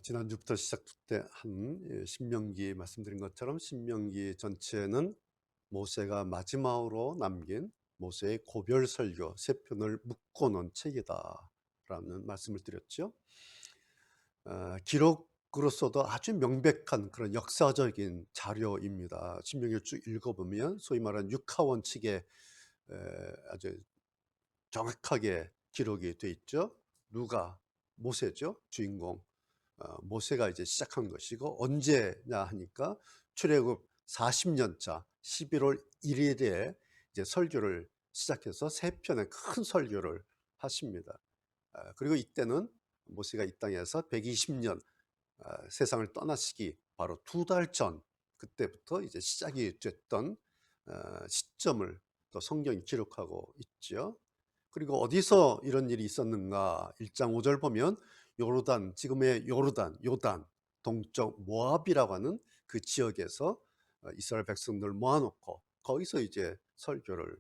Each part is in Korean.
지난주부터 시작된 신명기 말씀드린 것처럼 신명기 전체는 모세가 마지막으로 남긴 모세의 고별 설교 세 편을 묶어놓은 책이다라는 말씀을 드렸죠. 기록으로서도 아주 명백한 그런 역사적인 자료입니다. 신명기를 쭉 읽어보면 소위 말하는 육하원칙에 아주 정확하게 기록이 돼 있죠. 누가 모세죠, 주인공. 모세가 이제 시작한 것이고, 언제냐 하니까 출애굽 40년 차 11월 1일에 이제 설교를 시작해서 세 편의 큰 설교를 하십니다. 그리고 이때는 모세가 이 땅에서 120년 세상을 떠나시기 바로 2달 전, 그때부터 이제 시작이 됐던 시점을 또 성경이 기록하고 있죠. 그리고 어디서 이런 일이 있었는가? 1장 5절 보면 요르단, 지금의 요단, 동쪽 모압이라고 하는 그 지역에서 이스라엘 백성들을 모아놓고 거기서 이제 설교를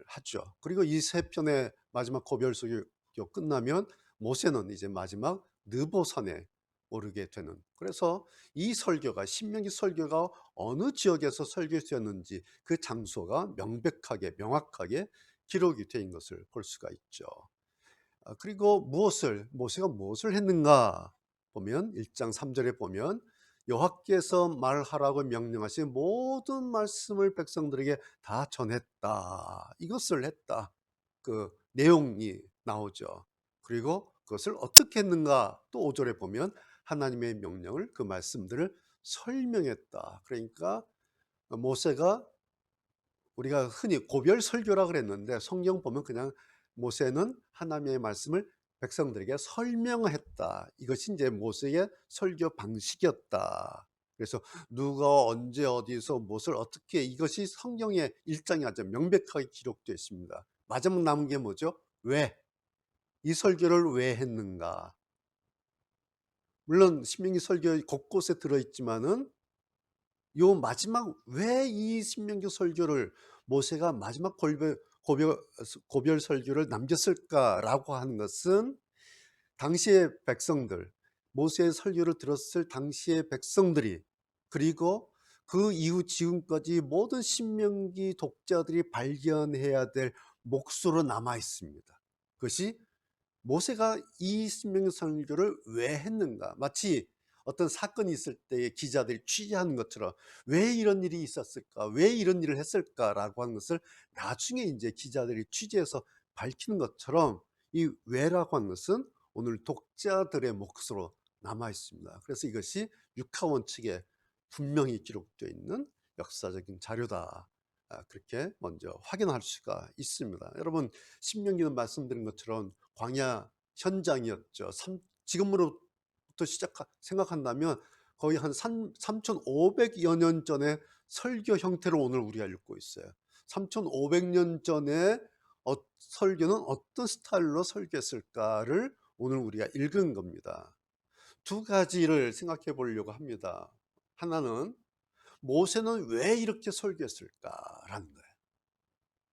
하죠. 그리고 이 세 편의 마지막 고별 설교 끝나면 모세는 이제 마지막 느보산에 오르게 되는, 그래서 이 설교가, 신명기 설교가 어느 지역에서 설교되었는지 그 장소가 명백하게 명확하게 기록이 된 것을 볼 수가 있죠. 그리고 모세가 무엇을 했는가 보면 1장 3절에 보면 여호와께서 말하라고 명령하신 모든 말씀을 백성들에게 다 전했다, 이것을 했다, 그 내용이 나오죠. 그리고 그것을 어떻게 했는가, 또 5절에 보면 하나님의 명령을, 그 말씀들을 설명했다. 그러니까 모세가, 우리가 흔히 고별 설교라 그랬는데 성경 보면 그냥 모세는 하나님의 말씀을 백성들에게 설명했다, 이것이 이제 모세의 설교 방식이었다. 그래서 누가 언제 어디서 무엇을 어떻게, 이것이 성경의 일장이 아주 명백하게 기록되어 있습니다. 마지막 남은 게 뭐죠? 왜? 이 설교를 왜 했는가? 물론 신명기 설교 곳곳에 들어있지만은 요 마지막, 왜 이 신명기 설교를 모세가 마지막 고별 설교를 남겼을까라고 하는 것은 당시의 백성들, 모세의 설교를 들었을 당시의 백성들이, 그리고 그 이후 지금까지 모든 신명기 독자들이 발견해야 될 몫으로 남아 있습니다. 그것이 모세가 이 신명기 설교를 왜 했는가, 마치 어떤 사건이 있을 때 기자들이 취재하는 것처럼 왜 이런 일이 있었을까, 왜 이런 일을 했을까라고 하는 것을 나중에 이제 기자들이 취재해서 밝히는 것처럼, 이 왜라고 하는 것은 오늘 독자들의 몫으로 남아 있습니다. 그래서 이것이 육하원칙에 분명히 기록되어 있는 역사적인 자료다, 그렇게 먼저 확인할 수가 있습니다. 여러분, 신명기는 말씀드린 것처럼 광야 현장이었죠. 지금으로부터 생각한다면 거의 한 3,500여 년 전의 설교 형태로 오늘 우리가 읽고 있어요. 3,500년 전에 설교는 어떤 스타일로 설교했을까를 오늘 우리가 읽은 겁니다. 두 가지를 생각해 보려고 합니다. 하나는 모세는 왜 이렇게 설교했을까라는 거예요.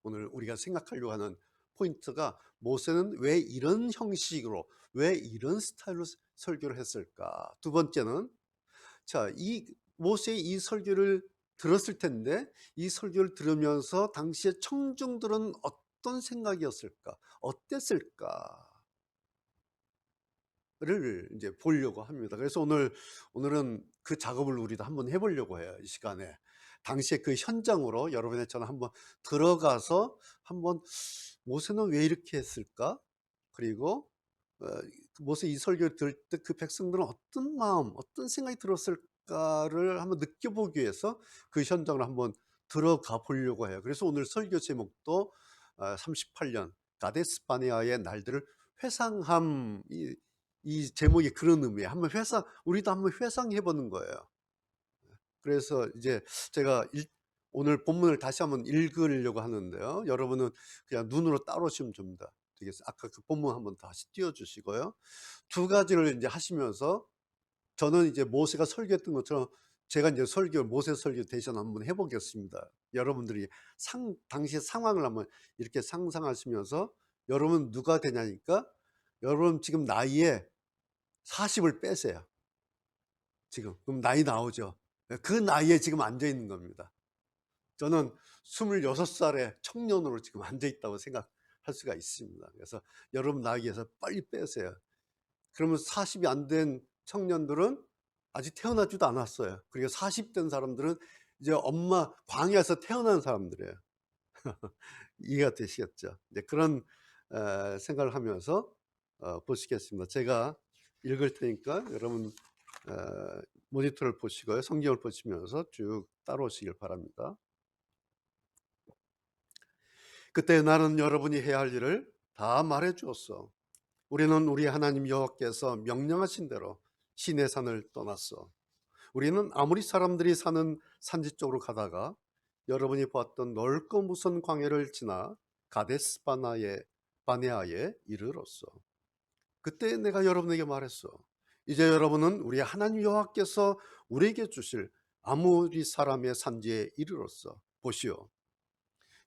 오늘 우리가 생각하려고 하는 포인트가 모세는 왜 이런 형식으로, 왜 이런 스타일로 설교를 했을까. 두 번째는, 이 모세의 이 설교를 들었을 텐데 이 설교를 들으면서 당시의 청중들은 어떤 생각이었을까, 어땠을까 를 이제 보려고 합니다. 그래서 오늘은 그 작업을 우리도 한번 해보려고 해요. 이 시간에 당시에 그 현장으로 여러분의 저는 한번 들어가서 한번 모세는 왜 이렇게 했을까? 그리고 모세 이 설교를 들을 때 그 백성들은 어떤 마음, 어떤 생각이 들었을까를 한번 느껴보기 위해서 그 현장을 한번 들어가 보려고 해요. 그래서 오늘 설교 제목도 38년 가데스 바네아의 날들을 회상함, 이 제목이 그런 의미예요. 우리도 한번 회상해 보는 거예요. 그래서 이제 제가 오늘 본문을 다시 한번 읽으려고 하는데요. 여러분은 그냥 눈으로 따라오시면 됩니다. 되겠어요. 아까 그 본문 한번 다시 띄워주시고요. 두 가지를 이제 하시면서 저는 이제 모세가 설교했던 것처럼 제가 이제 모세 설교 대신 한번 해보겠습니다. 여러분들이 당시 상황을 한번 이렇게 상상하시면서 여러분 누가 되냐니까, 여러분 지금 나이에 40을 빼세요. 지금. 그럼 나이 나오죠. 예, 그 나이에 지금 앉아 있는 겁니다. 저는 26 살의 청년으로 지금 앉아 있다고 생각할 수가 있습니다. 그래서 여러분 나이에서 빨리 빼세요. 그러면 40이 안 된 청년들은 아직 태어나지도 않았어요. 그리고 40 된 사람들은 이제 엄마 광야에서 태어난 사람들이에요. 이해가 되시겠죠? 이제 그런 생각을 하면서 보시겠습니다. 제가 읽을 테니까 여러분 모니터를 보시고요. 성경을 보시면서 쭉 따라오시길 바랍니다. 그때 나는 여러분이 해야 할 일을 다 말해 주었어. 우리는 우리 하나님 여호와께서 명령하신 대로 시내산을 떠났어. 우리는 아무리 사람들이 사는 산지 쪽으로 가다가 여러분이 보았던 넓고 무선 광야를 지나 가데스 바네아에 이르렀어. 그때 내가 여러분에게 말했어. 이제 여러분은 우리 하나님 여호와께서 우리에게 주실 아무리 사람의 산지에 이르렀어. 보시오.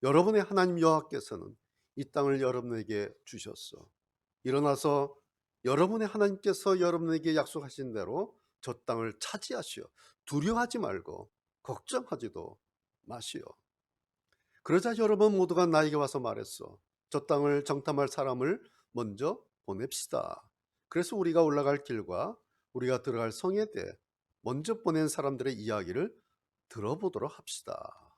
여러분의 하나님 여호와께서는 이 땅을 여러분에게 주셨어. 일어나서 여러분의 하나님께서 여러분에게 약속하신 대로 저 땅을 차지하시오. 두려워하지 말고 걱정하지도 마시오. 그러자 여러분 모두가 나에게 와서 말했어. 저 땅을 정탐할 사람을 먼저 보냅시다. 그래서 우리가 올라갈 길과 우리가 들어갈 성에 대해 먼저 보낸 사람들의 이야기를 들어보도록 합시다.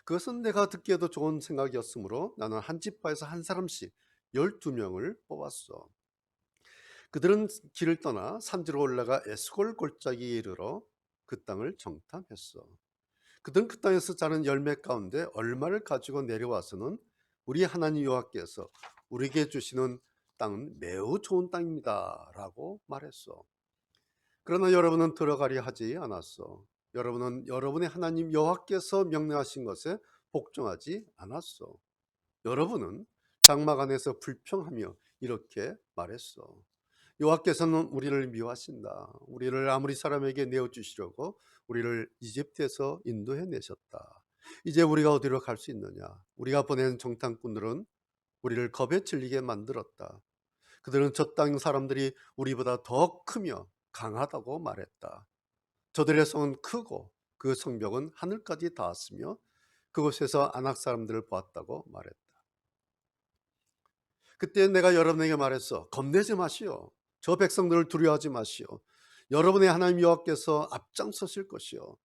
그것은 내가 듣기에도 좋은 생각이었으므로 나는 한 지파에서 한 사람씩 12명을 뽑았어. 그들은 길을 떠나 산지로 올라가 에스골 골짜기에 이르러 그 땅을 정탐했어. 그들은 그 땅에서 자른 열매 가운데 얼마를 가지고 내려와서는 우리 하나님 여호와께서 우리에게 주시는 땅은 매우 좋은 땅입니다 라고 말했어. 그러나 여러분은 들어가려 하지 않았어. 여러분은 여러분의 하나님 여호와께서 명령하신 것에 복종하지 않았어. 여러분은 장막 안에서 불평하며 이렇게 말했어. 여호와께서는 우리를 미워하신다. 우리를 아무리 사람에게 내어주시려고 우리를 이집트에서 인도해 내셨다. 이제 우리가 어디로 갈 수 있느냐? 우리가 보낸 정탐꾼들은 우리를 겁에 질리게 만들었다. 그들은 저 땅 사람들이 우리보다 더 크며 강하다고 말했다. 저들의 성은 크고 그 성벽은 하늘까지 닿았으며 그곳에서 아낙 사람들을 보았다고 말했다. 그때 내가 여러분에게 말했어. 겁내지 마시오. 저 백성들을 두려워하지 마시오. 여러분의 하나님 여호와께서 앞장서실 것이요.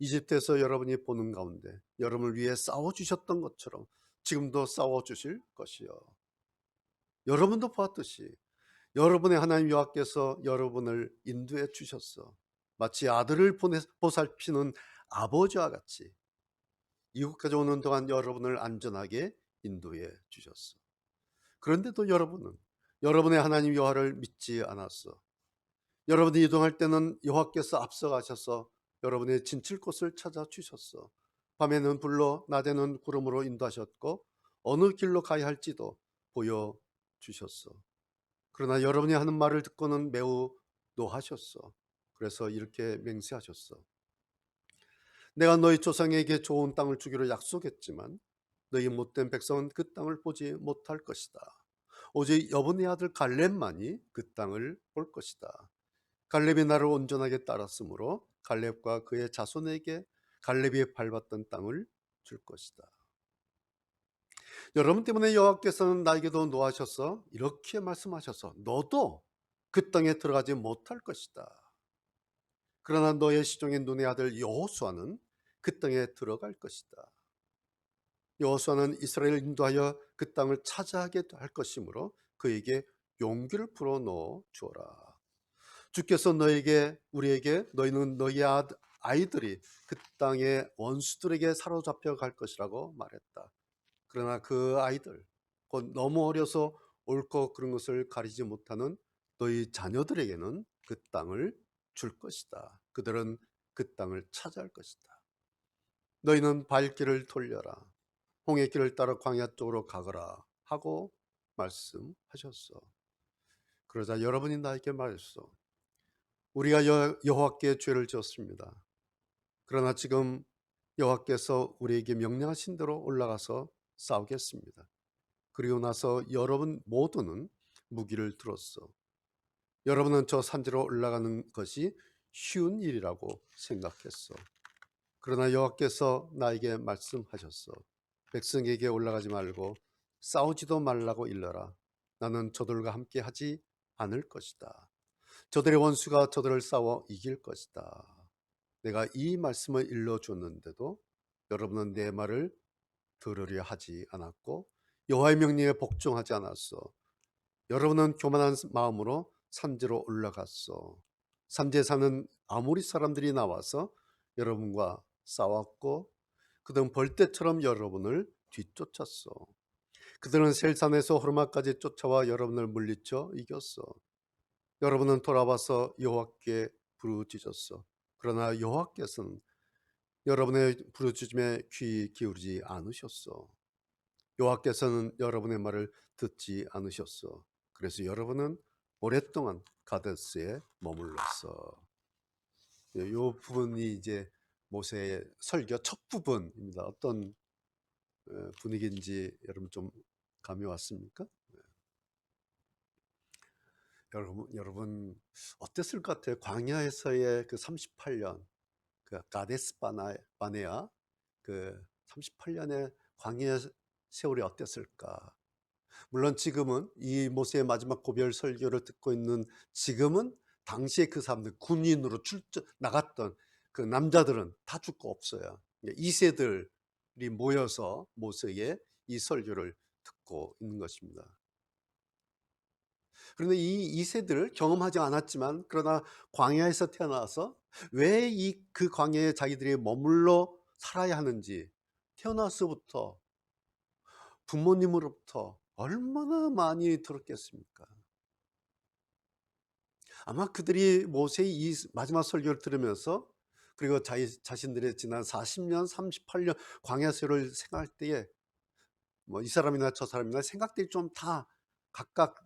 이집트에서 여러분이 보는 가운데 여러분을 위해 싸워주셨던 것처럼 지금도 싸워주실 것이요. 여러분도 보았듯이 여러분의 하나님 여호와께서 여러분을 인도해 주셨어. 마치 아들을 보살피는 아버지와 같이 이곳까지 오는 동안 여러분을 안전하게 인도해 주셨어. 그런데도 여러분은 여러분의 하나님 여호와를 믿지 않았어. 여러분이 이동할 때는 여호와께서 앞서가셔서 여러분의 진칠 곳을 찾아주셨어. 밤에는 불로 낮에는 구름으로 인도하셨고 어느 길로 가야 할지도 보여주셨어. 그러나 여러분이 하는 말을 듣고는 매우 노하셨어. 그래서 이렇게 맹세하셨어. 내가 너희 조상에게 좋은 땅을 주기로 약속했지만 너희 못된 백성은 그 땅을 보지 못할 것이다. 오직 여분의 아들 갈렙만이 그 땅을 볼 것이다. 갈렙이 나를 온전하게 따랐으므로 갈렙과 그의 자손에게 갈렙이 밟았던 땅을 줄 것이다. 여러분 때문에 여호와께서는 나에게도 노하셔서 이렇게 말씀하셔서 너도 그 땅에 들어가지 못할 것이다. 그러나 너의 시종의 눈의 아들 여호수아는 그 땅에 들어갈 것이다. 여호수아는 이스라엘을 인도하여 그 땅을 차지하게 할 것이므로 그에게 용기를 불어넣어 주어라. 주께서 우리에게 너희는 너희 아이들이 그 땅의 원수들에게 사로잡혀 갈 것이라고 말했다. 그러나 그 아이들, 곧 너무 어려서 옳고 그른 것을 가리지 못하는 너희 자녀들에게는 그 땅을 줄 것이다. 그들은 그 땅을 차지할 것이다. 너희는 발길을 돌려라. 홍해 길을 따라 광야 쪽으로 가거라 하고 말씀하셨어. 그러자 여러분이 나에게 말했어. 우리가 여호와께 죄를 지었습니다. 그러나 지금 여호와께서 우리에게 명령하신 대로 올라가서 싸우겠습니다. 그리고 나서 여러분 모두는 무기를 들었어. 여러분은 저 산지로 올라가는 것이 쉬운 일이라고 생각했어. 그러나 여호와께서 나에게 말씀하셨어. 백성에게 올라가지 말고 싸우지도 말라고 일러라. 나는 저들과 함께 하지 않을 것이다. 저들의 원수가 저들을 싸워 이길 것이다. 내가 이 말씀을 일러줬는데도 여러분은 내 말을 들으려 하지 않았고 여호와의 명령에 복종하지 않았어. 여러분은 교만한 마음으로 산지로 올라갔어. 산지에 사는 아모리 사람들이 나와서 여러분과 싸웠고 그들은 벌떼처럼 여러분을 뒤쫓았어. 그들은 셀산에서 호르마까지 쫓아와 여러분을 물리쳐 이겼어. 여러분은 돌아와서 여호와께 부르짖었어. 그러나 여호와께서는 여러분의 부르짖음에 귀 기울이지 않으셨어. 여호와께서는 여러분의 말을 듣지 않으셨어. 그래서 여러분은 오랫동안 가데스에 머물렀어. 이 부분이 이제 모세의 설교 첫 부분입니다. 어떤 분위기인지 여러분 좀 감이 왔습니까? 여러분 어땠을 것 같아요? 광야에서의 그 38년, 그 가데스 바네아 그 38년의 광야 세월이 어땠을까? 물론 지금은 이 모세의 마지막 고별 설교를 듣고 있는 지금은 당시에 그 사람들 군인으로 출전 나갔던 그 남자들은 다 죽고 없어요. 2세들이 모여서 모세의 이 설교를 듣고 있는 것입니다. 그런데 이 2세들 경험하지 않았지만 그러나 광야에서 태어나서 왜 그 광야에 자기들이 머물러 살아야 하는지 태어나서부터 부모님으로부터 얼마나 많이 들었겠습니까? 아마 그들이 모세의 이 마지막 설교를 들으면서 그리고 자신들의 지난 40년, 38년 광야 세월을 생각할 때에 뭐 이 사람이나 저 사람이나 생각들이 좀 다 각각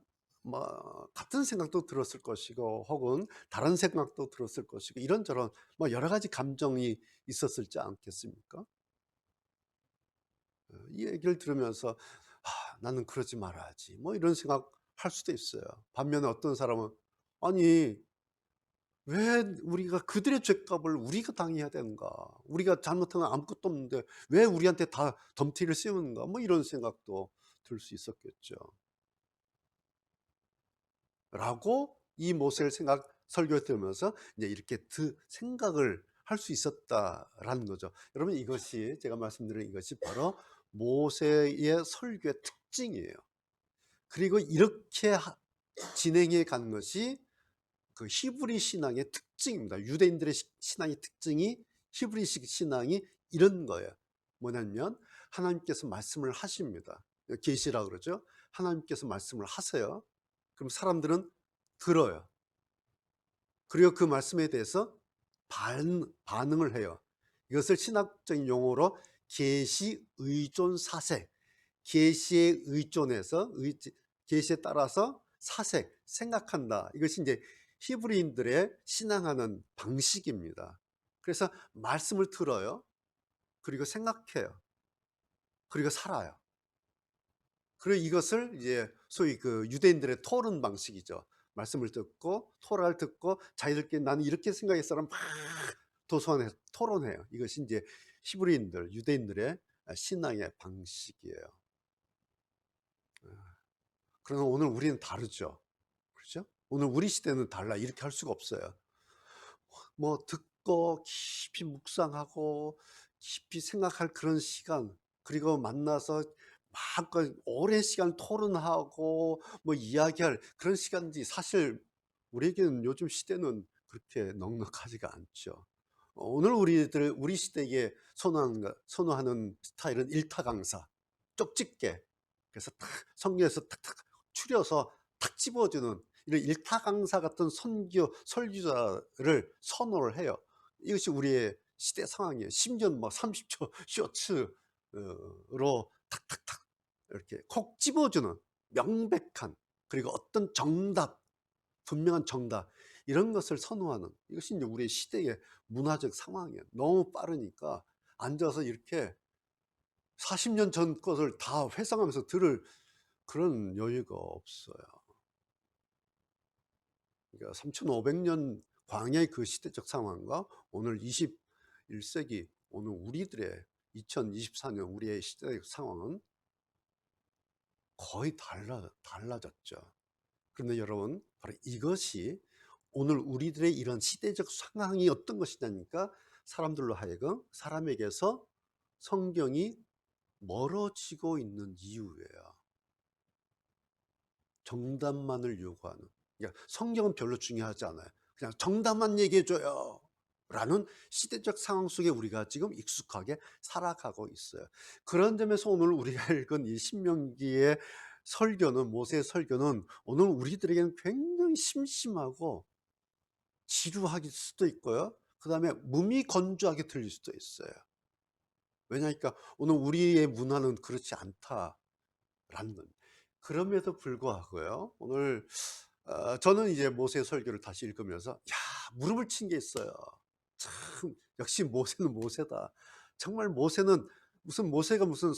뭐 같은 생각도 들었을 것이고 혹은 다른 생각도 들었을 것이고 이런저런 뭐 여러 가지 감정이 있었을지 않겠습니까? 이 얘기를 들으면서 '나는 그러지 말아야지.' 뭐 이런 생각할 수도 있어요. 반면에 어떤 사람은 '아니 왜 우리가 그들의 죄값을 우리가 당해야 되는가? 우리가 잘못한 건 아무것도 없는데 왜 우리한테 다 덤태를 씌우는가?' 뭐 이런 생각도 들 수 있었겠죠. 라고 이 모세를 설교를 들으면서 이제 이렇게 생각을 할 수 있었다라는 거죠. 여러분 이것이 제가 말씀드린 이것이 바로 모세의 설교의 특징이에요. 그리고 이렇게 진행해 간 것이 그 히브리 신앙의 특징입니다. 유대인들의 신앙의 특징이 히브리식 신앙이 이런 거예요. 뭐냐면 하나님께서 말씀을 하십니다. 계시라 그러죠. 하나님께서 말씀을 하세요. 그럼 사람들은 들어요. 그리고 그 말씀에 대해서 반응을 해요. 이것을 신학적인 용어로 계시 의존 사색, 계시에 의존해서 계시에 따라서 사색, 생각한다. 이것이 이제 히브리인들의 신앙하는 방식입니다. 그래서 말씀을 들어요. 그리고 생각해요. 그리고 살아요. 그리고 이것을 이제 소위 그 유대인들의 토론 방식이죠. 말씀을 듣고 토라를 듣고 자기들끼리 나는 이렇게 생각했어라면 막 도서관에서 토론해요. 이것이 이제 히브리인들, 유대인들의 신앙의 방식이에요. 그러나 오늘 우리는 다르죠. 그렇죠? 오늘 우리 시대는 달라. 이렇게 할 수가 없어요. 뭐 듣고 깊이 묵상하고 깊이 생각할 그런 시간, 그리고 만나서 막 오랜 시간 토론하고 뭐 이야기할 그런 시간이 사실 우리에게는 요즘 시대는 그렇게 넉넉하지가 않죠. 오늘 우리 시대에 선호하는 스타일은 일타 강사, 쪽집게. 그래서 탁 성경에서 탁탁 추려서 탁 집어주는 이런 일타 강사 같은 설교자를 선호를 해요. 이것이 우리의 시대 상황이에요. 심지어 뭐 30초 쇼츠로 탁탁탁 이렇게 콕 집어주는 명백한, 그리고 어떤 분명한 정답, 이런 것을 선호하는, 이것이 이제 우리의 시대의 문화적 상황이에요. 너무 빠르니까 앉아서 이렇게 40년 전 것을 다 회상하면서 들을 그런 여유가 없어요. 그러니까 3,500년 광야의 그 시대적 상황과 오늘 21세기 오늘 우리들의 2024년 우리의 시대적 상황은 거의 달라졌죠. 그런데 여러분, 바로 이것이 오늘 우리들의 이런 시대적 상황이 어떤 것이냐니까 사람들로 하여금 사람에게서 성경이 멀어지고 있는 이유예요. 정답만을 요구하는. 그러니까 성경은 별로 중요하지 않아요. 그냥 정답만 얘기해 줘요 라는 시대적 상황 속에 우리가 지금 익숙하게 살아가고 있어요. 그런 점에서 오늘 우리가 읽은 이 신명기의 설교는, 모세의 설교는 오늘 우리들에게는 굉장히 심심하고 지루할 수도 있고요, 그 다음에 무미건조하게 들릴 수도 있어요. 왜냐니까 오늘 우리의 문화는 그렇지 않다라는 건. 그럼에도 불구하고요, 오늘 저는 이제 모세 설교를 다시 읽으면서 야, 무릎을 친 게 있어요. 참 역시 모세는 모세다. 정말 모세는 모세가 무슨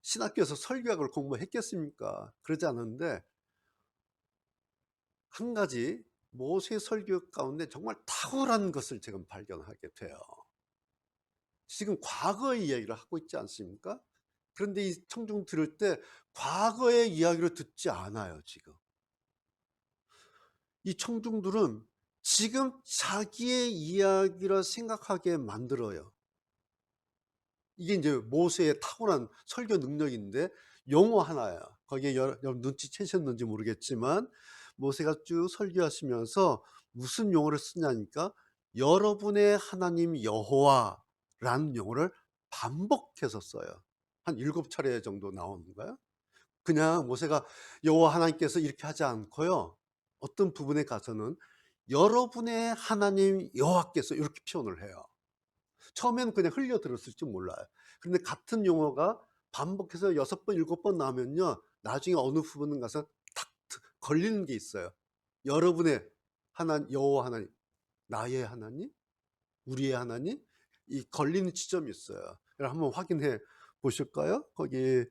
신학교에서 설교학을 공부했겠습니까? 그러지 않은데 한 가지 모세 설교 가운데 정말 탁월한 것을 지금 발견하게 돼요. 지금 과거의 이야기를 하고 있지 않습니까? 그런데 이 청중 들을 때 과거의 이야기를 듣지 않아요. 지금 이 청중들은 지금 자기의 이야기라 생각하게 만들어요. 이게 이제 모세의 탁월한 설교 능력인데 용어 하나야. 거기에 여러분 눈치채셨는지 모르겠지만 모세가 쭉 설교하시면서 무슨 용어를 쓰냐니까 여러분의 하나님 여호와라는 용어를 반복해서 써요. 한 7차례 정도 나오는 거예요. 그냥 모세가 여호와 하나님께서 이렇게 하지 않고요, 어떤 부분에 가서는 여러분의 하나님 여호와께서 이렇게 표현을 해요. 처음에는 그냥 흘려 들었을지 몰라요. 그런데 같은 용어가 반복해서 6번, 7번 나오면요, 나중에 어느 부분은 가서 탁 걸리는 게 있어요. 여러분의 하나님, 여호와 하나님, 나의 하나님, 우리의 하나님, 이 걸리는 지점이 있어요. 그럼 한번 확인해 보실까요? 거기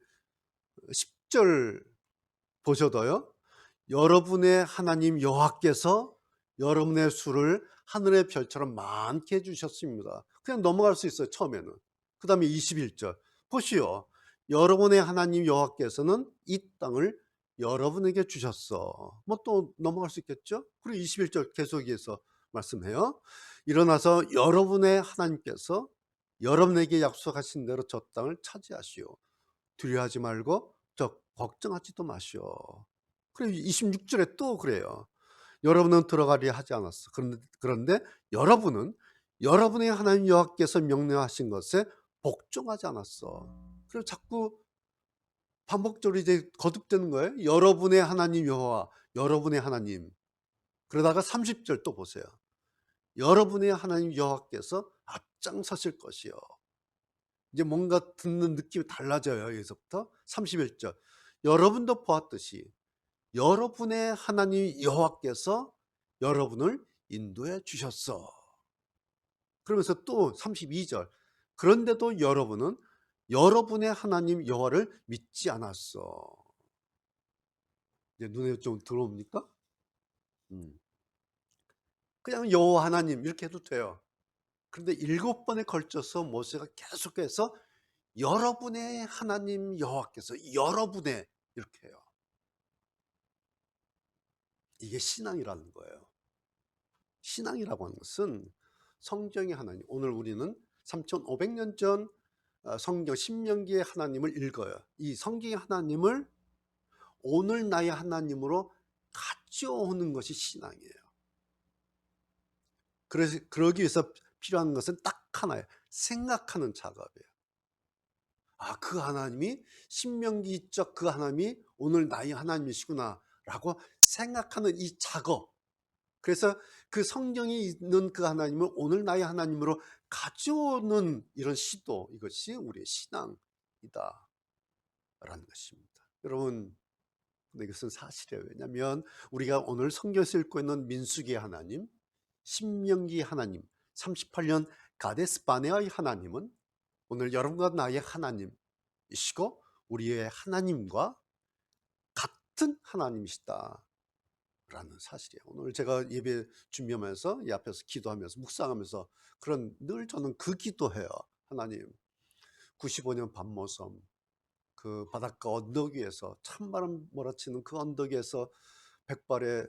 10절 보셔도요, 여러분의 하나님 여호와께서 여러분의 수를 하늘의 별처럼 많게 해주셨습니다. 그냥 넘어갈 수 있어요, 처음에는. 그 다음에 21절 보시오. 여러분의 하나님 여호와께서는 이 땅을 여러분에게 주셨어. 뭐 또 넘어갈 수 있겠죠. 그리고 21절 계속해서 말씀해요. 일어나서 여러분의 하나님께서 여러분에게 약속하신 대로 저 땅을 차지하시오. 두려워하지 말고 저 걱정하지도 마시오. 그리고 26절에 또 그래요. 여러분은 들어가려 하지 않았어. 그런데 여러분은 여러분의 하나님 여호와께서 명령하신 것에 복종하지 않았어. 그리고 자꾸 반복적으로 이제 거듭되는 거예요. 여러분의 하나님 여호와, 여러분의 하나님. 그러다가 30절 또 보세요. 여러분의 하나님 여호와께서 앞장서실 것이요. 이제 뭔가 듣는 느낌이 달라져요. 여기서부터 31절. 여러분도 보았듯이 여러분의 하나님 여호와께서 여러분을 인도해 주셨어. 그러면서 또 32절. 그런데도 여러분은 여러분의 하나님 여호와를 믿지 않았어. 이제 눈에 좀 들어옵니까? 그냥 여호와 하나님 이렇게 해도 돼요. 그런데 7번에 걸쳐서 모세가 계속해서 여러분의 하나님 여호와께서 여러분의 이렇게 해요. 이게 신앙이라는 거예요. 신앙이라고 하는 것은 성경의 하나님, 오늘 우리는 3,500년 전 성경 신명기의 하나님을 읽어요. 이 성경의 하나님을 오늘 나의 하나님으로 가져오는 것이 신앙이에요. 그래서 그러기 위해서 필요한 것은 딱 하나예요. 생각하는 작업이에요. 아, 그 하나님이 신명기적 그 하나님이 오늘 나의 하나님이시구나 라고 생각하는 이 작업. 그래서 그 성경에 있는 그 하나님을 오늘 나의 하나님으로 가져오는 이런 시도, 이것이 우리의 신앙이다 라는 것입니다. 여러분, 근데 이것은 사실이에요. 왜냐하면 우리가 오늘 성경에서 읽고 있는 민수기의 하나님, 신명기의 하나님, 38년 가데스 바네아의 하나님은 오늘 여러분과 나의 하나님이시고 우리의 하나님과 같은 하나님이시다. 라는 사실이에요. 오늘 제가 예배 준비하면서 이 앞에서 기도하면서 묵상하면서 그런 늘 저는 그 기도해요. 하나님, 95년 밤모섬 그 바닷가 언덕 위에서 찬바람 몰아치는 그 언덕 위에서 백발의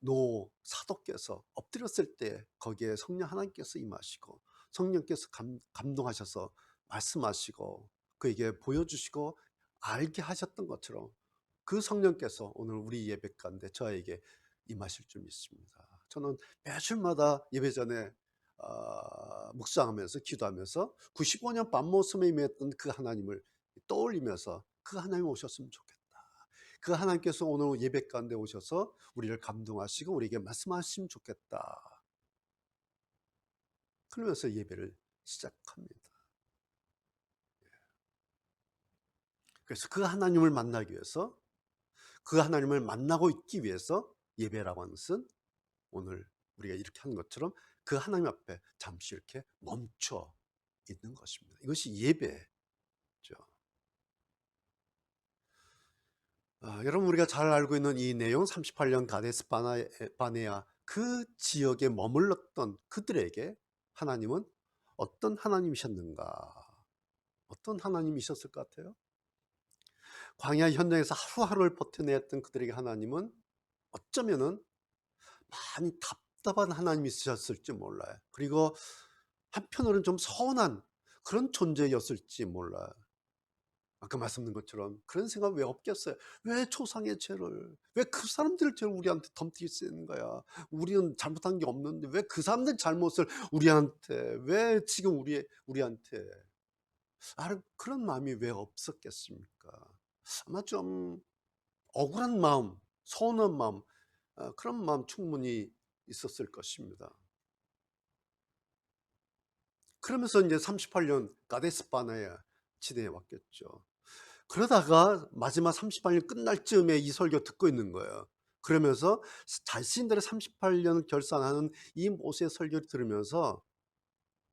노 사도께서 엎드렸을 때 거기에 성령 하나님께서 임하시고 성령께서 감동하셔서 말씀하시고 그에게 보여주시고 알게 하셨던 것처럼 그 성령께서 오늘 우리 예배 가운데 저에게 임하실 줄 믿습니다. 저는 매주마다 예배 전에 묵상하면서 기도하면서 95년 밤모섬에 임했던 그 하나님을 떠올리면서 그 하나님 오셨으면 좋겠다. 그 하나님께서 오늘 예배 가운데 오셔서 우리를 감동하시고 우리에게 말씀하시면 좋겠다. 그러면서 예배를 시작합니다. 그래서 그 하나님을 만나기 위해서 그 하나님을 만나고 있기 위해서 예배라고 하는 것은 오늘 우리가 이렇게 하는 것처럼 그 하나님 앞에 잠시 이렇게 멈춰 있는 것입니다. 이것이 예배죠. 여러분 우리가 잘 알고 있는 이 내용 38년 가데스 바네아 그 지역에 머물렀던 그들에게 하나님은 어떤 하나님이셨는가? 어떤 하나님이셨을 것 같아요? 광야 현장에서 하루하루를 버텨냈던 그들에게 하나님은 어쩌면은 많이 답답한 하나님이 있으셨을지 몰라요. 그리고 한편으로는 좀 서운한 그런 존재였을지 몰라요. 아까 말씀드린 것처럼 그런 생각 왜 없겠어요? 왜 조상의 죄를, 왜 그 사람들 죄를 우리한테 덤티게 쓰는 거야? 우리는 잘못한 게 없는데 왜 그 사람들 잘못을 우리한테, 왜 지금 우리한테 그런 마음이 왜 없었겠습니까? 아마 좀 억울한 마음, 서운한 마음, 그런 마음 충분히 있었을 것입니다. 그러면서 이제 38년 가데스 바네아 지대에 왔겠죠. 그러다가 마지막 38년 끝날 즈음에 이 설교 듣고 있는 거예요. 그러면서 자신들의 38년 결산하는 이 모세의 설교를 들으면서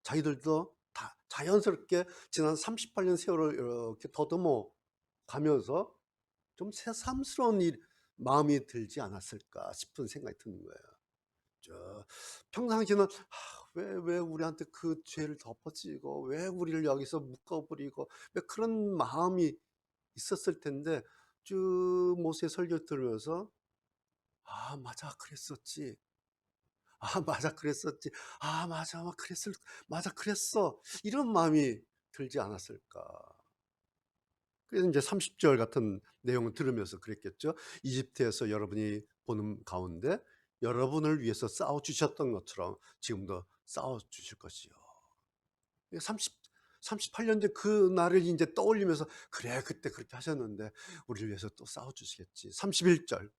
자기들도 다 자연스럽게 지난 38년 세월을 이렇게 더듬어 가면서 좀 새삼스러운 마음이 들지 않았을까 싶은 생각이 드는 거예요. 평상시에는 왜 우리한테 그 죄를 덮어지고 왜 우리를 여기서 묶어버리고 왜 그런 마음이 있었을 텐데 쭉 모세 설교 들으면서 맞아 그랬었지. 맞아 그랬었지. 맞아 그랬어. 이런 마음이 들지 않았을까. 그래서 이제 30절 같은 내용을 들으면서 그랬겠죠. 이집트에서 여러분이 보는 가운데 여러분을 위해서 싸워 주셨던 것처럼 지금도 싸워 주실 것이요. 38년 전 그 날을 이제 떠올리면서 그래 그때 그렇게 하셨는데 우리를 위해서 또 싸워 주시겠지. 31절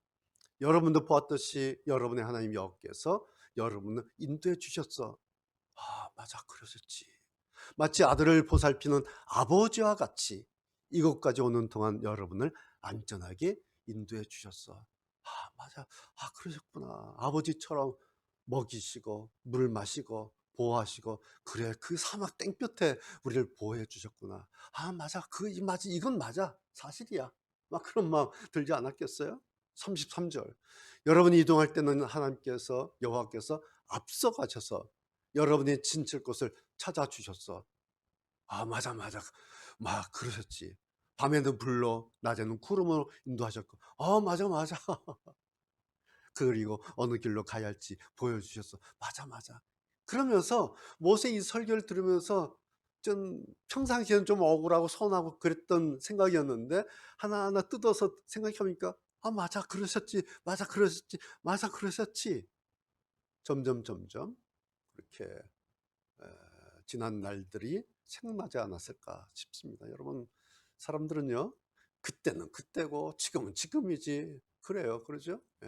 여러분도 보았듯이 여러분의 하나님 여호와께서 여러분을 인도해 주셨어. 맞아 그러셨지. 마치 아들을 보살피는 아버지와 같이 이곳까지 오는 동안 여러분을 안전하게 인도해 주셨어. 맞아. 그러셨구나. 아버지처럼 먹이시고 물 마시고 보호하시고 그래 그 사막 땡볕에 우리를 보호해 주셨구나. 맞아. 맞아. 이건 맞아. 사실이야. 막 그런 마음 들지 않았겠어요? 33절. 여러분이 이동할 때는 하나님께서 여호와께서 앞서 가셔서 여러분이 진칠 곳을 찾아주셨어. 맞아, 맞아. 막 그러셨지. 밤에는 불로, 낮에는 구름으로 인도하셨고. 맞아, 맞아. 그리고 어느 길로 가야 할지 보여주셨어. 맞아, 맞아. 그러면서 모세 이 설교를 들으면서 좀 평상시에는 좀 억울하고 서운하고 그랬던 생각이었는데 하나하나 뜯어서 생각해보니까 맞아, 그러셨지. 맞아, 그러셨지. 맞아, 그러셨지. 점점 그렇게 지난 날들이 생각나지 않았을까 싶습니다. 여러분, 사람들은요, 그때는 그때고 지금은 지금이지. 그래요. 그러죠? 예.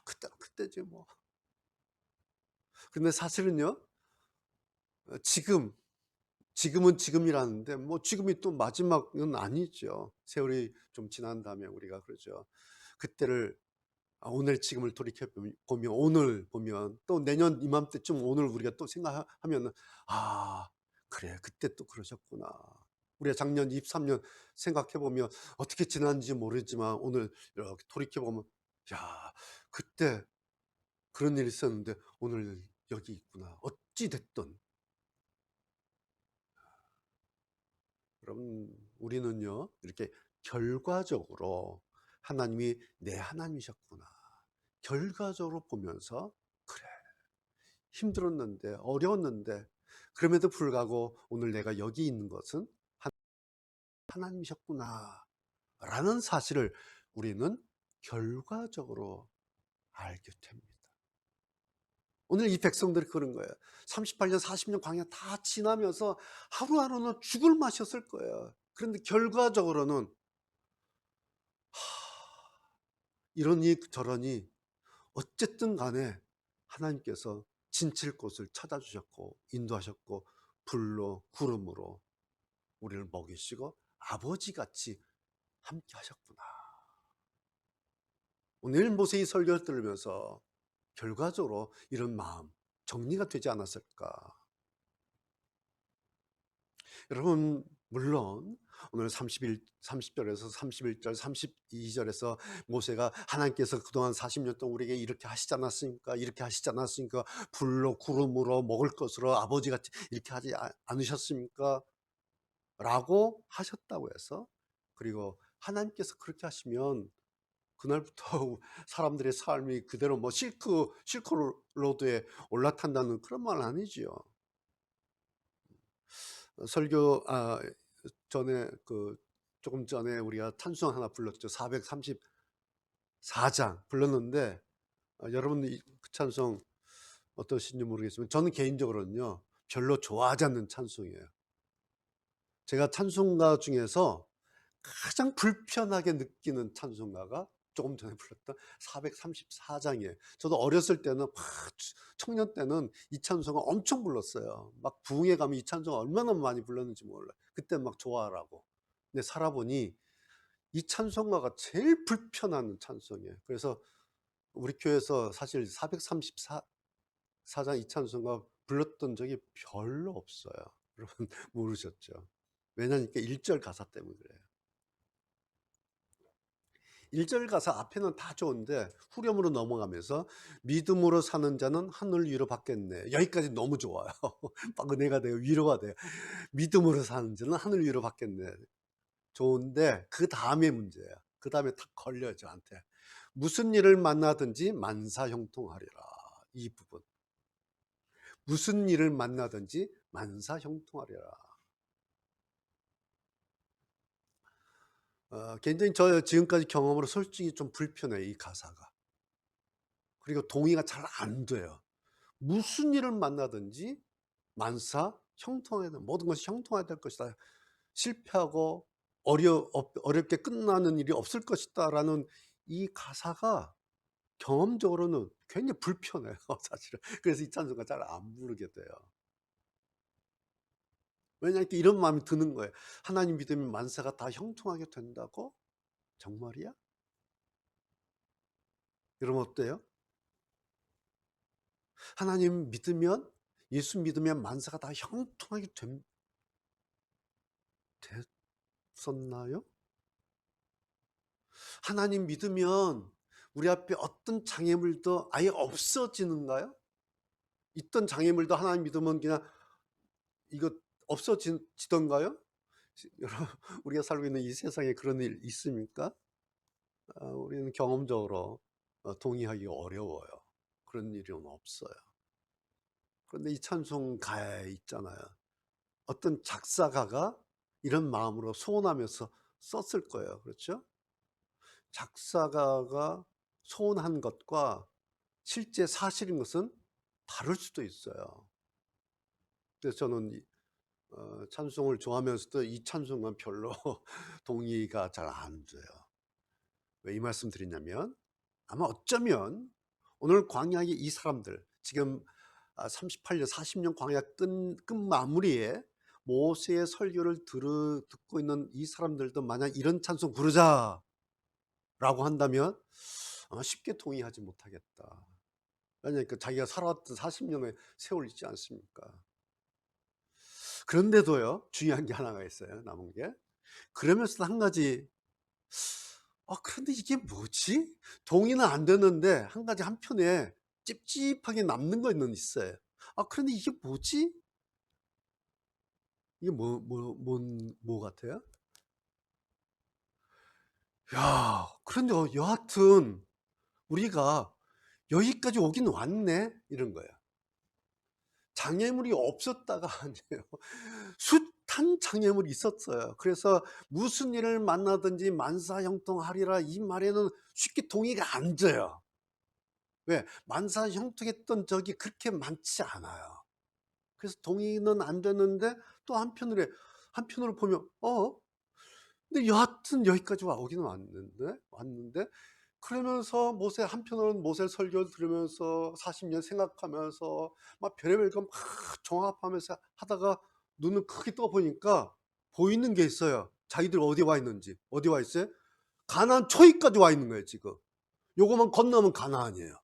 그때는 그때지 뭐. 근데 사실은요, 지금, 지금은 지금이라는데 뭐 지금이 또 마지막은 아니죠. 세월이 좀 지난 다음에 우리가 그러죠. 그때를 오늘 지금을 돌이켜 보면 오늘 보면 또 내년 이맘때쯤 오늘 우리가 또 생각하면은 그래 그때 또 그러셨구나. 우리가 작년 23년 생각해 보면 어떻게 지났는지 모르지만 오늘 이렇게 돌이켜 보면 야 그때 그런 일이 있었는데 오늘 여기 있구나. 어찌 됐든 여러분, 우리는요 이렇게 결과적으로 하나님이 내 하나님이셨구나, 결과적으로 보면서, 그래, 힘들었는데 어려웠는데 그럼에도 불구하고 오늘 내가 여기 있는 것은 하나님이셨구나 라는 사실을 우리는 결과적으로 알게 됩니다. 오늘 이 백성들이 그런 거예요. 38년 40년 광야 다 지나면서 하루하루는 죽을 맛이었을 거예요. 그런데 결과적으로는 이러니 저러니 어쨌든 간에 하나님께서 진칠 곳을 찾아주셨고 인도하셨고 불로 구름으로 우리를 먹이시고 아버지같이 함께 하셨구나. 오늘 모세의 설교를 들으면서 결과적으로 이런 마음 정리가 되지 않았을까. 여러분, 물론 오늘 30절에서 31절 32절에서 모세가 하나님께서 그동안 40년 동안 우리에게 이렇게 하시지 않았습니까, 이렇게 하시지 않았습니까, 불로 구름으로 먹을 것으로 아버지같이 이렇게 하지 않으셨습니까 라고 하셨다고 해서, 그리고 하나님께서 그렇게 하시면 그날부터 사람들의 삶이 그대로 뭐 실크로드에 올라탄다는 그런 말은 아니지요. 설교 전에 조금 전에 우리가 찬송 하나 불렀죠. 434장 불렀는데 여러분 그 찬송 어떠신지 모르겠지만 저는 개인적으로는요 별로 좋아하지 않는 찬송이에요. 제가 찬송가 중에서 가장 불편하게 느끼는 찬송가가 조금 전에 불렀던 434장이에요. 저도 어렸을 때는 막 청년 때는 이 찬송을 엄청 불렀어요. 막 부흥회 가면 이 찬송을 얼마나 많이 불렀는지 몰라요. 그때 막 좋아하라고. 근데 살아보니 이 찬송가가 제일 불편한 찬송이에요. 그래서 우리 교회에서 사실 434장 이 찬송가 불렀던 적이 별로 없어요. 여러분 모르셨죠? 왜냐니까 1절 가사 때문에 그래요. 1절 가사 앞에는 다 좋은데 후렴으로 넘어가면서 믿음으로 사는 자는 하늘 위로 받겠네. 여기까지 너무 좋아요. 막 은혜가 돼요. 위로가 돼요. 믿음으로 사는 자는 하늘 위로 받겠네. 좋은데 그 다음에 문제야. 그 다음에 탁 걸려요 저한테. 무슨 일을 만나든지 만사형통하리라. 이 부분. 무슨 일을 만나든지 만사형통하리라. 굉장히 저 지금까지 경험으로 솔직히 좀 불편해요 이 가사가. 그리고 동의가 잘 안 돼요. 무슨 일을 만나든지 만사 형통해야 돼. 모든 것이 형통해야 될 것이다. 실패하고 어렵게 끝나는 일이 없을 것이다라는 이 가사가 경험적으로는 굉장히 불편해요 사실은. 그래서 이 찬송가 잘 안 부르게 돼요. 왜냐하면 이런 마음이 드는 거예요. 하나님 믿으면 만사가 다 형통하게 된다고? 정말이야? 여러분 어때요? 하나님 믿으면, 예수 믿으면 만사가 다 형통하게 됐었나요? 하나님 믿으면 우리 앞에 어떤 장애물도 아예 없어지는가요? 있던 장애물도 하나님 믿으면 그냥 이거 없어지던가요? 여러분, 우리가 살고 있는 이 세상에 그런 일 있습니까? 우리는 경험적으로 동의하기 어려워요. 그런 일은 없어요. 그런데 이 찬송가에 있잖아요. 어떤 작사가가 이런 마음으로 소원하면서 썼을 거예요. 그렇죠? 작사가가 소원한 것과 실제 사실인 것은 다를 수도 있어요. 그래서 저는 찬송을 좋아하면서도 이 찬송은 별로 동의가 잘 안 돼요. 왜 이 말씀 드리냐면, 아마 어쩌면 오늘 광야의 이 사람들, 지금 38년 40년 광야 끝마무리에 모세의 설교를 듣고 있는 이 사람들도 만약 이런 찬송 부르자라고 한다면 아마 쉽게 동의하지 못하겠다. 왜냐하니까 자기가 살아왔던 40년의 세월 있지 않습니까? 그런데도요 중요한 게 하나가 있어요. 남은 게. 그러면서도 한 가지 그런데 이게 뭐지? 동의는 안 되는데 한 가지 한편에 찝찝하게 남는 거는 있어요. 그런데 이게 뭐지? 이게 뭐 같아요? 야, 그런데 여하튼 우리가 '여기까지 오긴 왔네.' 이런 거예요. 장애물이 없었다가 아니에요. 숱한 장애물이 있었어요. 그래서 무슨 일을 만나든지 만사형통하리라 이 말에는 쉽게 동의가 안 돼요. 왜? 만사형통했던 적이 그렇게 많지 않아요. 그래서 동의는 안 되는데 또 한편으로 보면 근데 여하튼 여기까지 오기는 왔는데 그러면서 한편으로는 모세 설교를 들으면서 40년 생각하면서 막 별의별 거 막 종합하면서 하다가 눈을 크게 떠 보니까 보이는 게 있어요. 자기들 어디 와 있는지. 어디 와 있어요? 가나안 초입까지 와 있는 거예요 지금. 요거만 건너면 가나안이에요.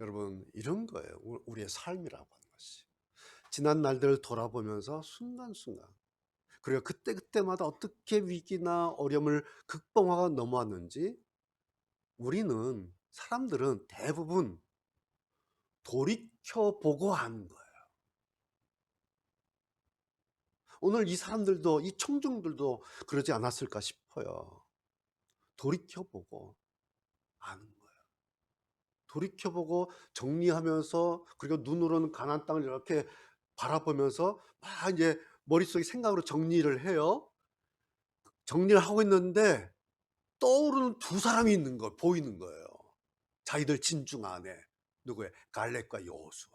여러분 이런 거예요. 우리의 삶이라고 하는 것이. 지난 날들을 돌아보면서 순간순간 그리고 그때그때마다 어떻게 위기나 어려움을 극복하고 넘어왔는지 사람들은 대부분 돌이켜 보고 하는 거예요. 오늘 이 사람들도 이 청중들도 그러지 않았을까 싶어요. 돌이켜 보고 아는 거예요. 돌이켜 보고 정리하면서 그리고 눈으로는 가나안 땅을 이렇게 바라보면서 막 이제 머릿속에 생각으로 정리를 해요. 정리를 하고 있는데 떠오르는 두 사람이 있는 걸 보이는 거예요. 자기들 진중 안에. 누구예요? 갈렙과 여호수아.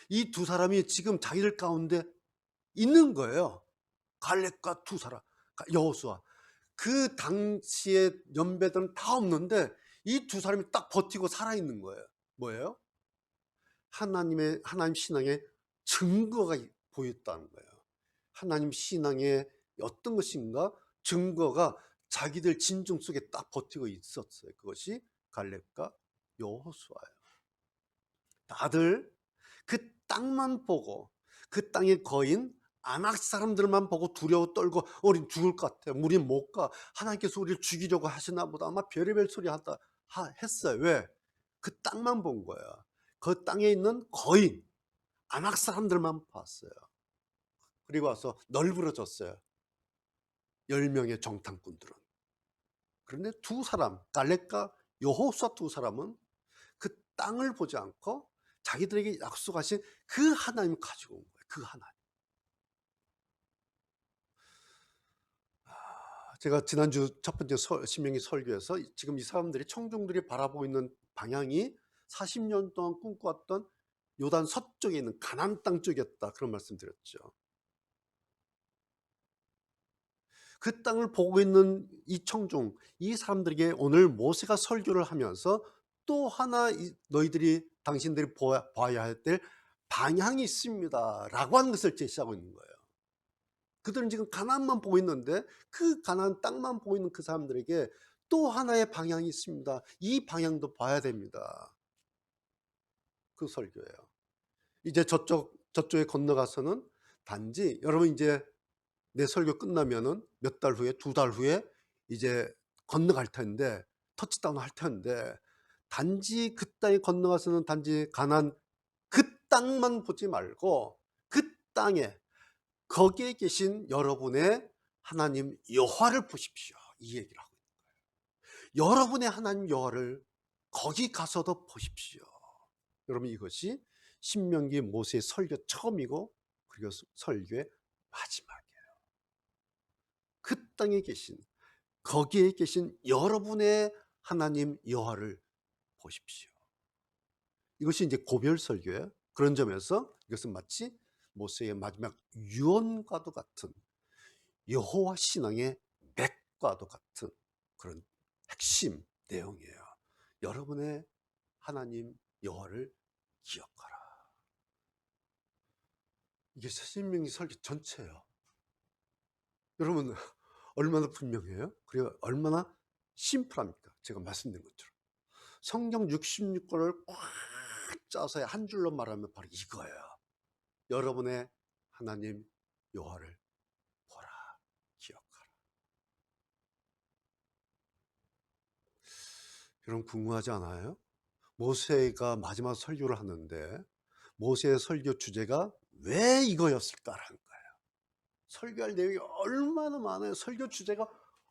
이 두 사람이 지금 자기들 가운데 있는 거예요. 갈렙과 두 사람, 여호수아. 그 당시에 연배들은 다 없는데 이 두 사람이 딱 버티고 살아있는 거예요. 뭐예요? 하나님 신앙의 증거가 보였다는 거예요. 하나님 신앙의 어떤 것인가 증거가 자기들 진중 속에 딱 버티고 있었어요. 그것이 갈렙과 여호수아예요. 다들 그 땅만 보고 그 땅의 거인 아낙 사람들만 보고 두려워 떨고 우린 죽을 것 같아. 우린 못 가. 하나님께서 우리를 죽이려고 하시나 보다. 아마 별의별 소리 했어요. 왜? 그 땅만 본 거야. 그 땅에 있는 거인 아낙 사람들만 봤어요. 그리고 와서 널브러졌어요. 10명의 정탐꾼들은. 그런데 두 사람, 갈렙과 여호수아 두 사람은 그 땅을 보지 않고 자기들에게 약속하신 그 하나님을 가지고 온 거예요. 그 하나님. 제가 지난주 첫 번째 신명기 설교에서 지금 이 사람들이 청중들이 바라보고 있는 방향이 40년 동안 꿈꿔왔던 요단 서쪽에 있는 가나안 땅 쪽이었다. 그런 말씀 드렸죠. 그 땅을 보고 있는 이 청중, 이 사람들에게 오늘 모세가 설교를 하면서 또 하나 너희들이 당신들이 봐야 할 때 방향이 있습니다. 라고 하는 것을 제시하고 있는 거예요. 그들은 지금 가나안만 보고 있는데 그 가나안 땅만 보고 있는 그 사람들에게 또 하나의 방향이 있습니다. 이 방향도 봐야 됩니다. 그 설교예요. 이제 저쪽에 건너가서는 단지 여러분 이제 내 설교 끝나면은 몇 달 후에 2달 후에 이제 건너갈 텐데 터치다운 할 텐데 단지 그 땅에 건너가서는 단지 가나안 그 땅만 보지 말고 그 땅에 거기에 계신 여러분의 하나님 여호와를 보십시오. 이 얘기를 하고 있는 거예요. 여러분의 하나님 여호와를 거기 가서도 보십시오. 여러분 이것이 신명기 모세의 설교 처음이고 그리고 설교의 마지막이에요. 그 땅에 계신 거기에 계신 여러분의 하나님 여호와를 보십시오. 이것이 이제 고별 설교예요. 그런 점에서 이것은 마치 모세의 마지막 유언과도 같은 여호와 신앙의 맥과도 같은 그런 핵심 내용이에요. 여러분의 하나님 여호와를 기억하라. 이게 신명기 설교 전체예요. 여러분 얼마나 분명해요? 그리고 얼마나 심플합니까? 제가 말씀드린 것처럼 성경 66권을 꽉 짜서 한 줄로 말하면 바로 이거예요. 여러분의 하나님 여호와를 보라, 기억하라. 여러분 궁금하지 않아요? 모세가 마지막 설교를 하는데 모세의 설교 주제가 왜 이거였을까라는 거예요. 설교할 내용이 얼마나 많아요. 설교 주제가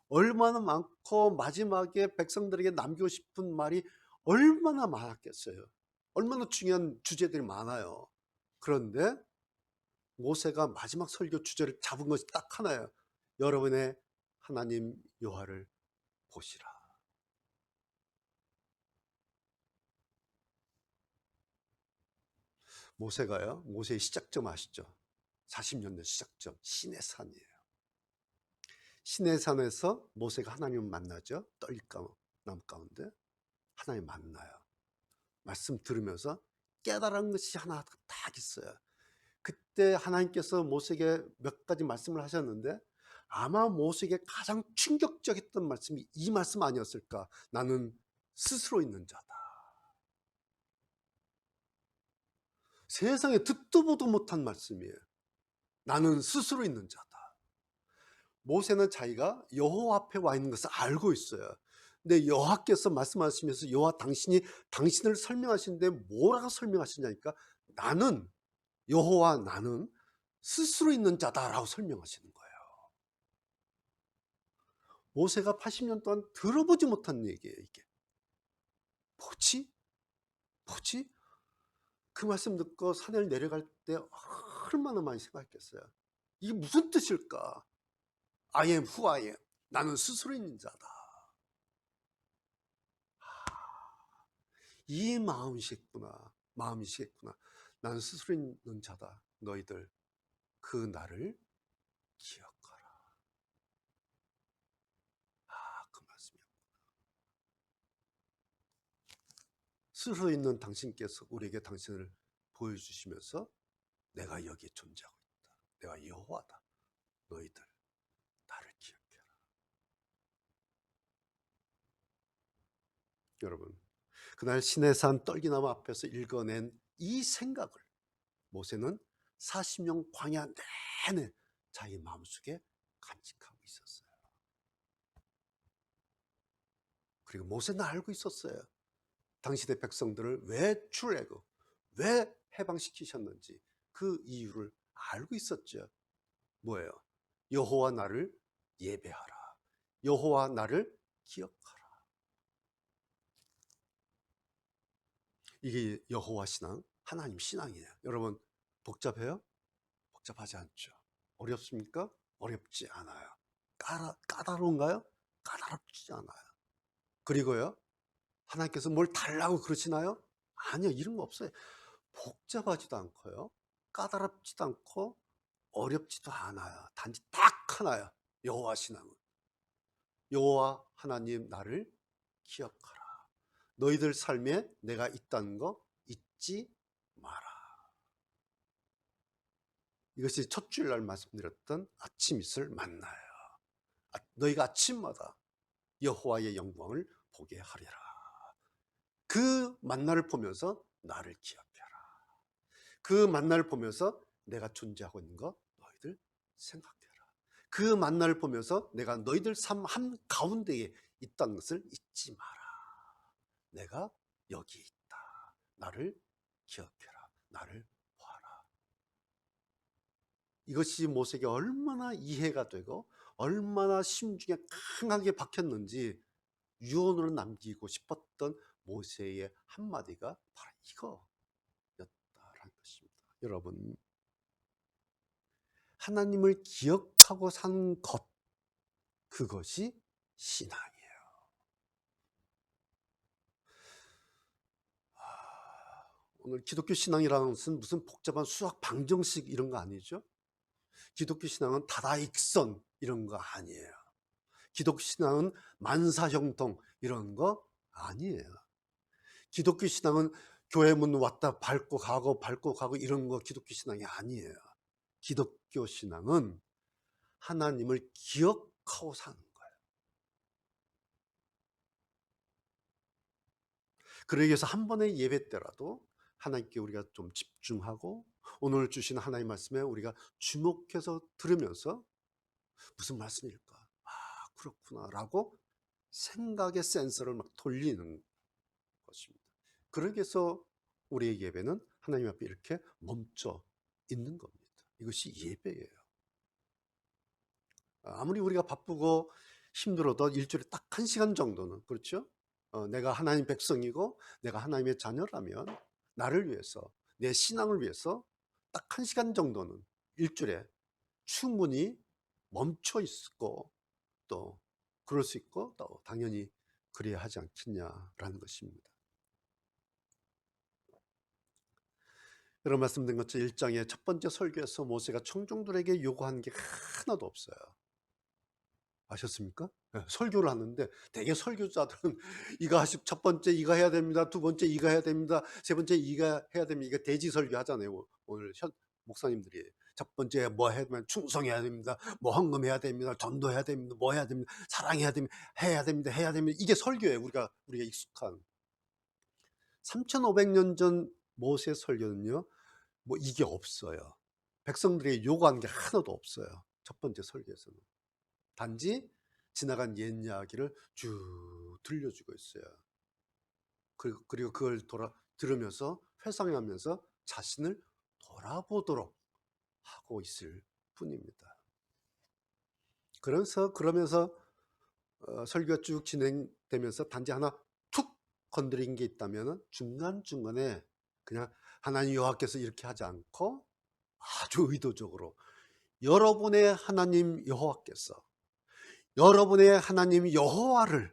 얼마나 많고 마지막에 백성들에게 남기고 싶은 말이 얼마나 많았겠어요. 얼마나 중요한 주제들이 많아요. 그런데 모세가 마지막 설교 주제를 잡은 것이 딱 하나예요. 여러분의 하나님 여호와를 보시라. 모세가요, 모세의 시작점 아시죠? 40년대 시작점, 시내산이에요. 시내산에서 모세가 하나님을 만나죠. 떨나무 가운데 하나님 만나요. 말씀 들으면서 깨달은 것이 하나 딱 있어요. 그때 하나님께서 모세에게 몇 가지 말씀을 하셨는데 아마 모세에게 가장 충격적이었던 말씀이 이 말씀 아니었을까? 나는 스스로 있는 자다. 세상에 듣도 보도 못한 말씀이에요. 나는 스스로 있는 자다. 모세는 자기가 여호와 앞에 와 있는 것을 알고 있어요. 근데 여호와께서 말씀하시면서 여호와 당신이 당신을 설명하시는데 뭐라고 설명하시냐니까 나는 여호와 나는 스스로 있는 자다라고 설명하시는 거예요. 모세가 80년 동안 들어보지 못한 얘기예요, 이게. 뭐지? 뭐지? 그 말씀 듣고 산을 내려갈 때 얼마나 많이 생각했겠어요. 이게 무슨 뜻일까? I am who I am. 나는 스스로 있는 자다. 이 마음이시구나. 마음이시겠구나. 나는 스스로 있는 자다. 너희들 그 나를 기억하라. 그 말씀이야. 스스로 있는 당신께서 우리에게 당신을 보여주시면서 내가 여기에 존재하고 있다. 내가 여호와다. 너희들 나를 기억해라. 여러분, 그날 시내산 떨기나무 앞에서 읽어낸 이 생각을 모세는 40년 광야 내내 자기 마음속에 간직하고 있었어요. 그리고 모세는 알고 있었어요. 당시의 백성들을 왜 출애굽, 왜 해방시키셨는지 그 이유를 알고 있었죠. 뭐예요? 여호와 나를 예배하라. 여호와 나를 기억하라. 이게 여호와 신앙, 하나님 신앙이에요. 여러분 복잡해요? 복잡하지 않죠. 어렵습니까? 어렵지 않아요. 까다로운가요? 까다롭지 않아요. 그리고요, 하나님께서 뭘 달라고 그러시나요? 아니요, 이런 거 없어요. 복잡하지도 않고요, 까다롭지도 않고 어렵지도 않아요. 단지 딱 하나요. 여호와 신앙은 여호와 하나님 나를 기억하라. 너희들 삶에 내가 있다는 거 잊지 마라. 이것이 첫 주일날 말씀드렸던 아침 이슬 만나요. 너희가 아침마다 여호와의 영광을 보게 하리라. 그 만나를 보면서 나를 기억해라. 그 만나를 보면서 내가 존재하고 있는 거 너희들 생각해라. 그 만나를 보면서 내가 너희들 삶 한가운데에 있다는 것을 잊지 마라. 내가 여기 있다. 나를 기억해라. 나를 보아라. 이것이 모세에게 얼마나 이해가 되고 얼마나 심중에 강하게 박혔는지 유언으로 남기고 싶었던 모세의 한마디가 바로 이거였다라는 것입니다. 여러분, 하나님을 기억하고 사는 것, 그것이 신앙이에요. 오늘 기독교 신앙이라는 것은 무슨 복잡한 수학 방정식 이런 거 아니죠? 기독교 신앙은 다다익선 이런 거 아니에요. 기독교 신앙은 만사형통 이런 거 아니에요. 기독교 신앙은 교회 문 왔다 밟고 가고 이런 거 기독교 신앙이 아니에요. 기독교 신앙은 하나님을 기억하고 사는 거예요. 그러기 위해서 한 번의 예배 때라도 하나님께 우리가 좀 집중하고 오늘 주신 하나님 말씀에 우리가 주목해서 들으면서 '무슨 말씀일까? 아 그렇구나.'라고 생각의 센서를 막 돌리는 것입니다. 그러기 위해서 우리의 예배는 하나님 앞에 이렇게 멈춰 있는 겁니다. 이것이 예배예요. 아무리 우리가 바쁘고 힘들어도 일주일에 딱 1시간 정도는, 그렇죠? 내가 하나님 백성이고 내가 하나님의 자녀라면 나를 위해서, 내 신앙을 위해서 딱 1시간 정도는 일주일에 충분히 멈춰 있고 또 그럴 수 있고 또 당연히 그래야 하지 않겠냐라는 것입니다. 여러분 말씀드린 것처럼 1장의 첫 번째 설교에서 모세가 청중들에게 요구한 게 하나도 없어요. 아셨습니까? 예, 설교를 하는데 대개 설교자들은 이거 하십 첫 번째 이거 해야 됩니다. 두 번째 이거 해야 됩니다. 세 번째 이거 해야 됩니다. 이거 대지 설교 하잖아요. 오늘 목사님들이 첫 번째 뭐 해야 되면 충성해야 됩니다. 뭐 헌금해야 됩니다. 전도해야 됩니다. 뭐 해야 됩니다. 사랑해야 됩니다. 해야 됩니다. 해야 됩니다. 이게 설교예요. 우리가 익숙한 3,500년 전 모세 설교는요. 뭐 이게 없어요. 백성들에게 요구한 게 하나도 없어요. 첫 번째 설교에서는. 단지 지나간 옛 이야기를 쭉 들려주고 있어요. 그리고 그걸 들으면서 회상하면서 자신을 돌아보도록 하고 있을 뿐입니다. 그러면서 설교가 쭉 진행되면서 단지 하나 툭 건드린 게 있다면 중간중간에 그냥 하나님 여호와께서 이렇게 하지 않고 아주 의도적으로 여러분의 하나님 여호와께서 여러분의 하나님 여호와를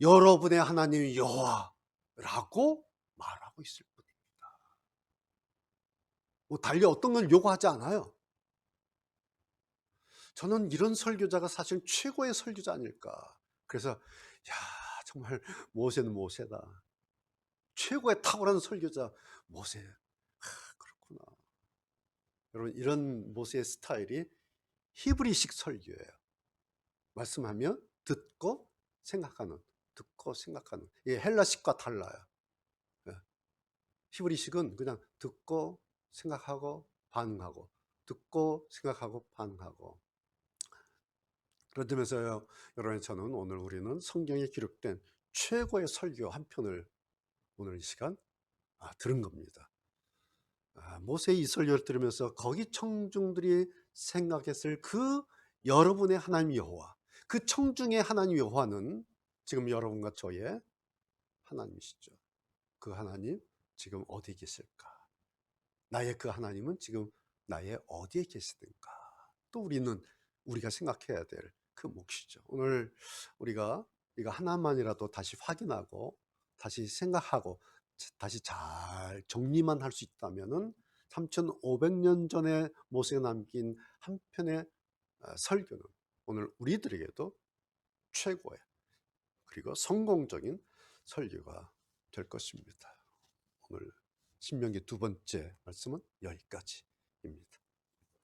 여러분의 하나님 여호와라고 말하고 있을 뿐입니다. 뭐 달리 어떤 걸 요구하지 않아요. 저는 이런 설교자가 사실 최고의 설교자 아닐까. 그래서 야 정말 모세는 모세다. 최고의 탁월한 설교자 모세. 그렇구나. 여러분 이런 모세의 스타일이 히브리식 설교예요. 말씀하면 듣고 생각하는, 듣고 생각하는. 이게 헬라식과 달라요. 예. 히브리식은 그냥 듣고 생각하고 반응하고, 듣고 생각하고 반응하고. 그러면서요, 여러분 저는 오늘 우리는 성경에 기록된 최고의 설교 한 편을 오늘 이 시간 들은 겁니다. 모세의 이 설교를 들으면서 거기 청중들이 생각했을 그 여러분의 하나님 여호와, 그 청중의 하나님 여호와는 지금 여러분과 저의 하나님이시죠. 그 하나님 지금 어디 계실까? 나의 그 하나님은 지금 나의 어디에 계시든가? 또 우리가 생각해야 될 그 몫이죠. 오늘 우리가 이거 하나만이라도 다시 확인하고 다시 생각하고 다시 잘 정리만 할 수 있다면은 3,500년 전에 모세가 남긴 한 편의 설교는 오늘 우리들에게도 최고의 그리고 성공적인 설교가 될 것입니다. 오늘 신명기 두 번째 말씀은 여기까지입니다.